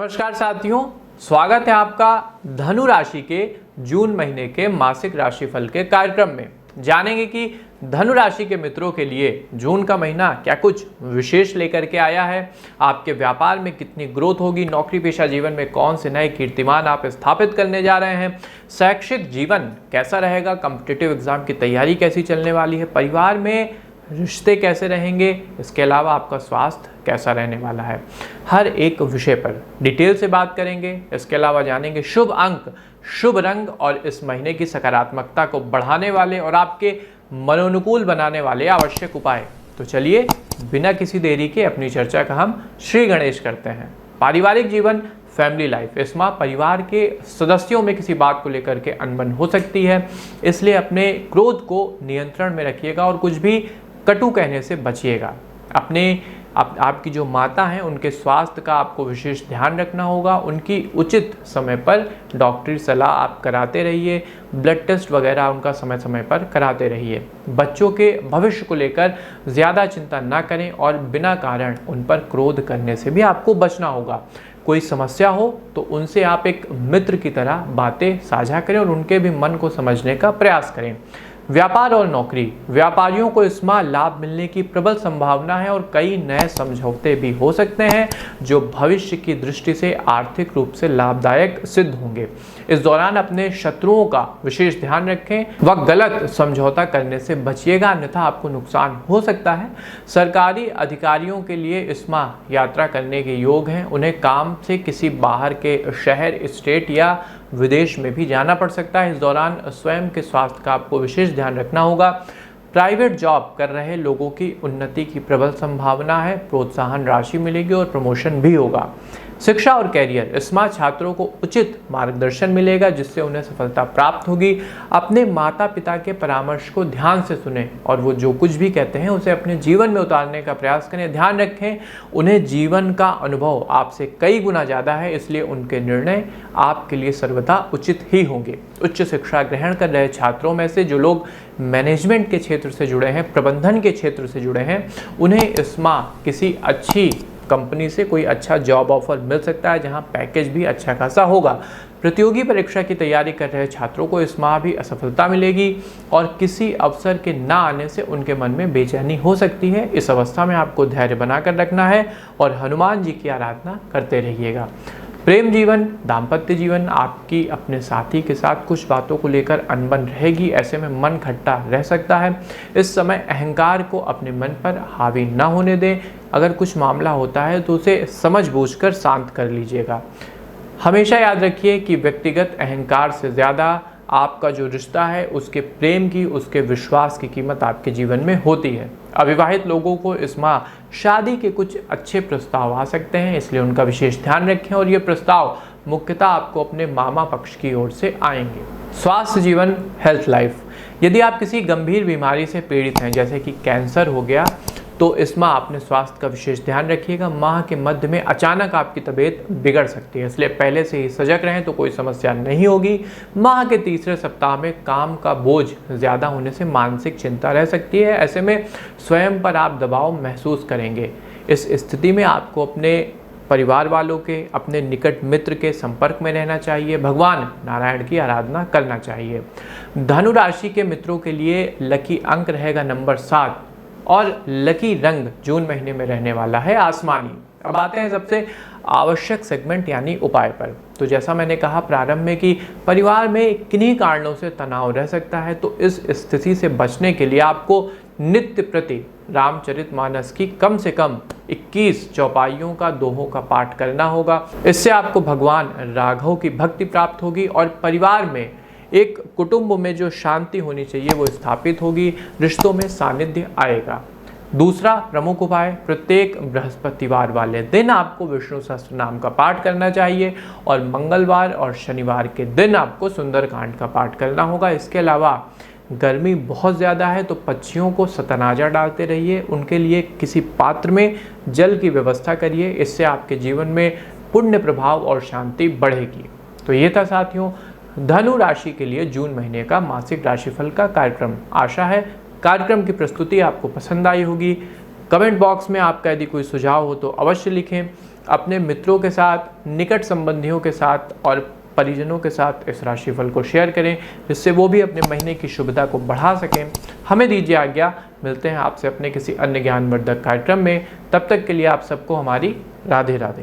नमस्कार साथियों, स्वागत है आपका धनु राशि के जून महीने के मासिक राशिफल के कार्यक्रम में। जानेंगे कि धनु राशि के मित्रों के लिए जून का महीना क्या कुछ विशेष लेकर के आया है, आपके व्यापार में कितनी ग्रोथ होगी, नौकरी पेशा जीवन में कौन से नए कीर्तिमान आप स्थापित करने जा रहे हैं, शैक्षिक जीवन कैसा रहेगा, कॉम्पिटिटिव एग्जाम की तैयारी कैसी चलने वाली है, परिवार में रिश्ते कैसे रहेंगे, इसके अलावा आपका स्वास्थ्य कैसा रहने वाला है। हर एक विषय पर डिटेल से बात करेंगे। इसके अलावा जानेंगे शुभ अंक, शुभ रंग और इस महीने की सकारात्मकता को बढ़ाने वाले और आपके मनोनुकूल बनाने वाले आवश्यक उपाय। तो चलिए बिना किसी देरी के अपनी चर्चा का हम श्री गणेश करते हैं। पारिवारिक जीवन, फैमिली लाइफ, इसमें परिवार के सदस्यों में किसी बात को लेकर के अनबन हो सकती है, इसलिए अपने क्रोध को नियंत्रण में रखिएगा और कुछ भी कटु कहने से बचिएगा। आपकी जो माता हैं उनके स्वास्थ्य का आपको विशेष ध्यान रखना होगा। उनकी उचित समय पर डॉक्टरी सलाह आप कराते रहिए, ब्लड टेस्ट वगैरह उनका समय समय पर कराते रहिए। बच्चों के भविष्य को लेकर ज़्यादा चिंता ना करें और बिना कारण उन पर क्रोध करने से भी आपको बचना होगा। कोई समस्या हो तो उनसे आप एक मित्र की तरह बातें साझा करें और उनके भी मन को समझने का प्रयास करें। व्यापार और नौकरी, व्यापारियों को इसमें लाभ मिलने की प्रबल संभावना है और कई नए समझौते भी हो सकते हैं जो भविष्य की दृष्टि से आर्थिक रूप से लाभदायक सिद्ध होंगे। इस दौरान अपने शत्रुओं का विशेष ध्यान रखें व गलत समझौता करने से बचिएगा, अन्यथा आपको नुकसान हो सकता है। सरकारी अधिकारियों के लिए इसमें यात्रा करने के योग हैं। उन्हें काम से किसी बाहर के शहर, स्टेट या विदेश में भी जाना पड़ सकता है। इस दौरान स्वयं के स्वास्थ्य का आपको विशेष ध्यान रखना होगा। प्राइवेट जॉब कर रहे लोगों की उन्नति की प्रबल संभावना है, प्रोत्साहन राशि मिलेगी और प्रमोशन भी होगा। शिक्षा और कैरियर, इसमें छात्रों को उचित मार्गदर्शन मिलेगा जिससे उन्हें सफलता प्राप्त होगी। अपने माता पिता के परामर्श को ध्यान से सुनें और वो जो कुछ भी कहते हैं उसे अपने जीवन में उतारने का प्रयास करें। ध्यान रखें उन्हें जीवन का अनुभव आपसे कई गुना ज़्यादा है, इसलिए उनके निर्णय आपके लिए सर्वथा उचित ही होंगे। उच्च शिक्षा ग्रहण कर रहे छात्रों में से जो लोग मैनेजमेंट के क्षेत्र से जुड़े हैं, प्रबंधन के क्षेत्र से जुड़े हैं, उन्हें इसमें किसी अच्छी कंपनी से कोई अच्छा जॉब ऑफर मिल सकता है जहां पैकेज भी अच्छा खासा होगा। प्रतियोगी परीक्षा की तैयारी कर रहे छात्रों को इस माह भी असफलता मिलेगी और किसी अवसर के ना आने से उनके मन में बेचैनी हो सकती है। इस अवस्था में आपको धैर्य बनाकर रखना है और हनुमान जी की आराधना करते रहिएगा। प्रेम जीवन, दाम्पत्य जीवन, आपकी अपने साथी के साथ कुछ बातों को लेकर अनबन रहेगी, ऐसे में मन खट्टा रह सकता है। इस समय अहंकार को अपने मन पर हावी न होने दें। अगर कुछ मामला होता है तो उसे समझ बूझकर शांत कर लीजिएगा। हमेशा याद रखिए कि व्यक्तिगत अहंकार से ज़्यादा आपका जो रिश्ता है उसके प्रेम की, उसके विश्वास की कीमत आपके जीवन में होती है। अविवाहित लोगों को इस माह शादी के कुछ अच्छे प्रस्ताव आ सकते हैं, इसलिए उनका विशेष ध्यान रखें और ये प्रस्ताव मुख्यतः आपको अपने मामा पक्ष की ओर से आएंगे। स्वास्थ्य जीवन, हेल्थ लाइफ, यदि आप किसी गंभीर बीमारी से पीड़ित हैं जैसे कि कैंसर हो गया तो इस माह अपने स्वास्थ्य का विशेष ध्यान रखिएगा। माह के मध्य में अचानक आपकी तबीयत बिगड़ सकती है, इसलिए पहले से ही सजग रहें तो कोई समस्या नहीं होगी। माह के तीसरे सप्ताह में काम का बोझ ज़्यादा होने से मानसिक चिंता रह सकती है, ऐसे में स्वयं पर आप दबाव महसूस करेंगे। इस स्थिति में आपको अपने परिवार वालों के, अपने निकट मित्र के संपर्क में रहना चाहिए। भगवान नारायण की आराधना करना चाहिए। धनु राशि के मित्रों के लिए लकी अंक रहेगा नंबर 7 और लकी रंग जून महीने में रहने वाला है आसमानी। अब आते हैं सबसे आवश्यक सेगमेंट यानी उपाय पर। तो जैसा मैंने कहा प्रारंभ में कि परिवार में किन्हीं कारणों से तनाव रह सकता है, तो इस स्थिति से बचने के लिए आपको नित्य प्रति रामचरितमानस की कम से कम 21 चौपाइयों का दोहों का पाठ करना होगा। इससे आपको भगवान राघव की भक्ति प्राप्त होगी और परिवार में, एक कुटुंब में जो शांति होनी चाहिए वो स्थापित होगी, रिश्तों में सानिध्य आएगा। दूसरा प्रमुख उपाय, प्रत्येक बृहस्पतिवार वाले दिन आपको विष्णु सहस्त्र नाम का पाठ करना चाहिए और मंगलवार और शनिवार के दिन आपको सुंदरकांड का पाठ करना होगा। इसके अलावा गर्मी बहुत ज़्यादा है तो पक्षियों को सतनाजा डालते रहिए, उनके लिए किसी पात्र में जल की व्यवस्था करिए, इससे आपके जीवन में पुण्य प्रभाव और शांति बढ़ेगी। तो ये था साथियों धनु राशि के लिए जून महीने का मासिक राशिफल का कार्यक्रम। आशा है कार्यक्रम की प्रस्तुति आपको पसंद आई होगी। कमेंट बॉक्स में आपका यदि कोई सुझाव हो तो अवश्य लिखें। अपने मित्रों के साथ, निकट संबंधियों के साथ और परिजनों के साथ इस राशिफल को शेयर करें, जिससे वो भी अपने महीने की शुभता को बढ़ा सकें। हमें दीजिए आज्ञा, मिलते हैं आपसे अपने किसी अन्य ज्ञानवर्धक कार्यक्रम में। तब तक के लिए आप सबको हमारी राधे राधे।